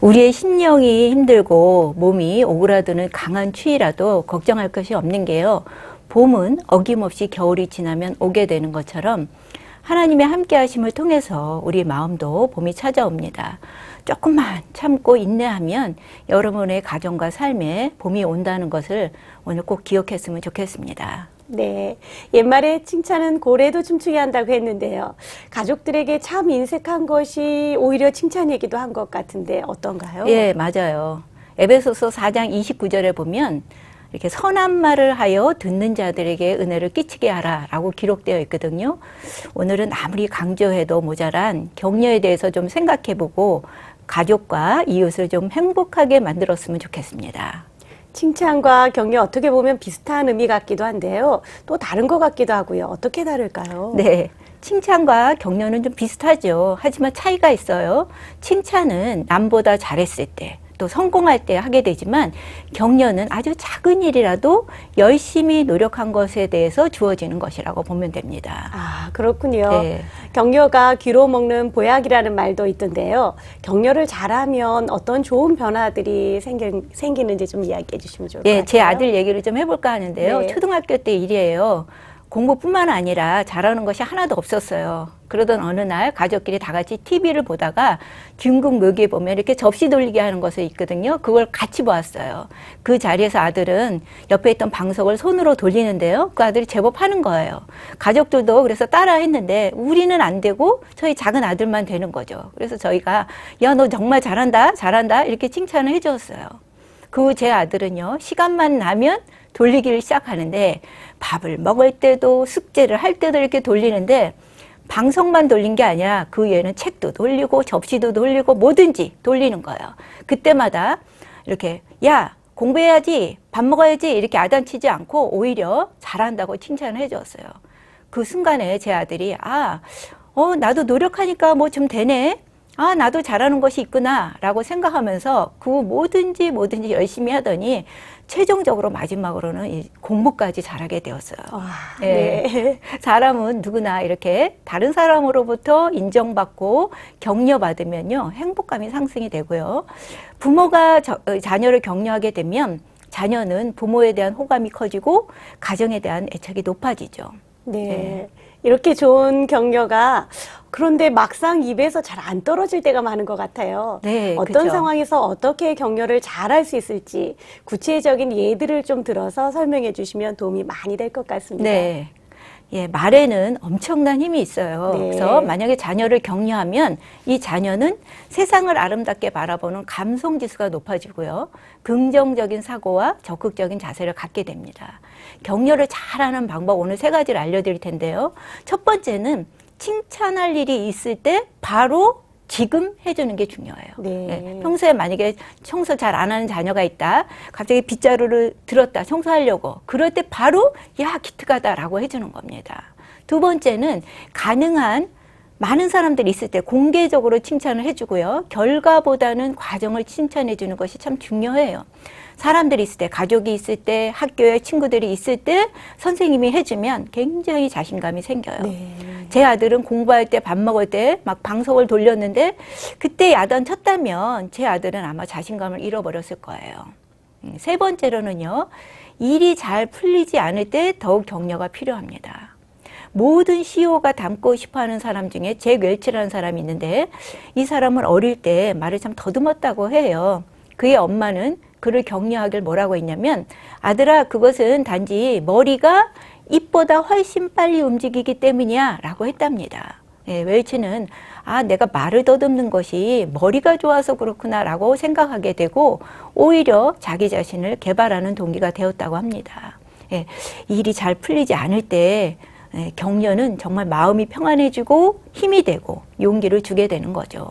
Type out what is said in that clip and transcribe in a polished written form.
우리의 심령이 힘들고 몸이 오그라드는 강한 추위라도 걱정할 것이 없는 게요. 봄은 어김없이 겨울이 지나면 오게 되는 것처럼 하나님의 함께 하심을 통해서 우리 마음도 봄이 찾아옵니다. 조금만 참고 인내하면 여러분의 가정과 삶에 봄이 온다는 것을 오늘 꼭 기억했으면 좋겠습니다. 네, 옛말에 칭찬은 고래도 춤추게 한다고 했는데요. 가족들에게 참 인색한 것이 오히려 칭찬이기도 한 것 같은데 어떤가요? 예, 맞아요. 에베소서 4장 29절에 보면 이렇게 선한 말을 하여 듣는 자들에게 은혜를 끼치게 하라 라고 기록되어 있거든요. 오늘은 아무리 강조해도 모자란 격려에 대해서 좀 생각해보고 가족과 이웃을 좀 행복하게 만들었으면 좋겠습니다. 칭찬과 격려 어떻게 보면 비슷한 의미 같기도 한데요. 또 다른 것 같기도 하고요. 어떻게 다를까요? 네. 칭찬과 격려는 좀 비슷하죠. 하지만 차이가 있어요. 칭찬은 남보다 잘했을 때, 또 성공할 때 하게 되지만 격려는 아주 작은 일이라도 열심히 노력한 것에 대해서 주어지는 것이라고 보면 됩니다. 아, 그렇군요. 네. 격려가 귀로 먹는 보약이라는 말도 있던데요. 격려를 잘하면 어떤 좋은 변화들이 생기는지 좀 이야기해 주시면 좋을 것 같아요. 제 아들 얘기를 좀 해볼까 하는데요. 네. 초등학교 때 일이에요. 공부뿐만 아니라 잘하는 것이 하나도 없었어요. 그러던 어느 날 가족끼리 다 같이 TV를 보다가 중국 묘기에 보면 이렇게 접시 돌리기 하는 것이 있거든요. 그걸 같이 보았어요. 그 자리에서 아들은 옆에 있던 방석을 손으로 돌리는데요. 그 아들이 제법 하는 거예요. 가족들도 그래서 따라 했는데 우리는 안 되고 저희 작은 아들만 되는 거죠. 그래서 저희가 야, 너 정말 잘한다, 잘한다 이렇게 칭찬을 해주었어요. 그 제 아들은요, 시간만 나면 돌리기를 시작하는데 밥을 먹을 때도 숙제를 할 때도 이렇게 돌리는데 방석만 돌린 게 아니라 그 외에는 책도 돌리고 접시도 돌리고 뭐든지 돌리는 거예요. 그때마다 이렇게 야, 공부해야지, 밥 먹어야지 이렇게 야단치지 않고 오히려 잘한다고 칭찬을 해줬어요. 그 순간에 제 아들이 나도 노력하니까 뭐 좀 되네. 나도 잘하는 것이 있구나 라고 생각하면서 그 뭐든지 열심히 하더니 최종적으로 마지막으로는 이 공부까지 잘하게 되었어요. 네. 사람은 누구나 이렇게 다른 사람으로부터 인정받고 격려받으면요, 행복감이 상승이 되고요. 부모가 자녀를 격려하게 되면 자녀는 부모에 대한 호감이 커지고 가정에 대한 애착이 높아지죠. 네. 이렇게 좋은 격려가 그런데 막상 입에서 잘 안 떨어질 때가 많은 것 같아요. 네, 어떤 그죠. 상황에서 어떻게 격려를 잘할 수 있을지 구체적인 예들을 좀 들어서 설명해 주시면 도움이 많이 될 것 같습니다. 네. 말에는 엄청난 힘이 있어요. 네. 그래서 만약에 자녀를 격려하면 이 자녀는 세상을 아름답게 바라보는 감성 지수가 높아지고요. 긍정적인 사고와 적극적인 자세를 갖게 됩니다. 격려를 잘하는 방법 오늘 3가지를 알려드릴 텐데요. 첫 번째는 칭찬할 일이 있을 때 바로 지금 해주는 게 중요해요. 네. 평소에 만약에 청소 잘 안 하는 자녀가 있다. 갑자기 빗자루를 들었다. 청소하려고. 그럴 때 바로 야, 기특하다 라고 해주는 겁니다. 두 번째는 가능한 많은 사람들이 있을 때 공개적으로 칭찬을 해주고요. 결과보다는 과정을 칭찬해 주는 것이 참 중요해요. 사람들이 있을 때, 가족이 있을 때, 학교에 친구들이 있을 때 선생님이 해주면 굉장히 자신감이 생겨요. 네. 제 아들은 공부할 때, 밥 먹을 때 막 방석을 돌렸는데 그때 야단 쳤다면 제 아들은 아마 자신감을 잃어버렸을 거예요. 3번째로는요. 일이 잘 풀리지 않을 때 더욱 격려가 필요합니다. 모든 CEO가 닮고 싶어하는 사람 중에 잭 웰치라는 사람이 있는데 이 사람은 어릴 때 말을 참 더듬었다고 해요. 그의 엄마는 그를 격려하길 뭐라고 했냐면 아들아, 그것은 단지 머리가 입보다 훨씬 빨리 움직이기 때문이야 라고 했답니다. 웰치는 내가 말을 더듬는 것이 머리가 좋아서 그렇구나 라고 생각하게 되고 오히려 자기 자신을 개발하는 동기가 되었다고 합니다. 일이 잘 풀리지 않을 때 격려는 정말 마음이 평안해지고 힘이 되고 용기를 주게 되는 거죠.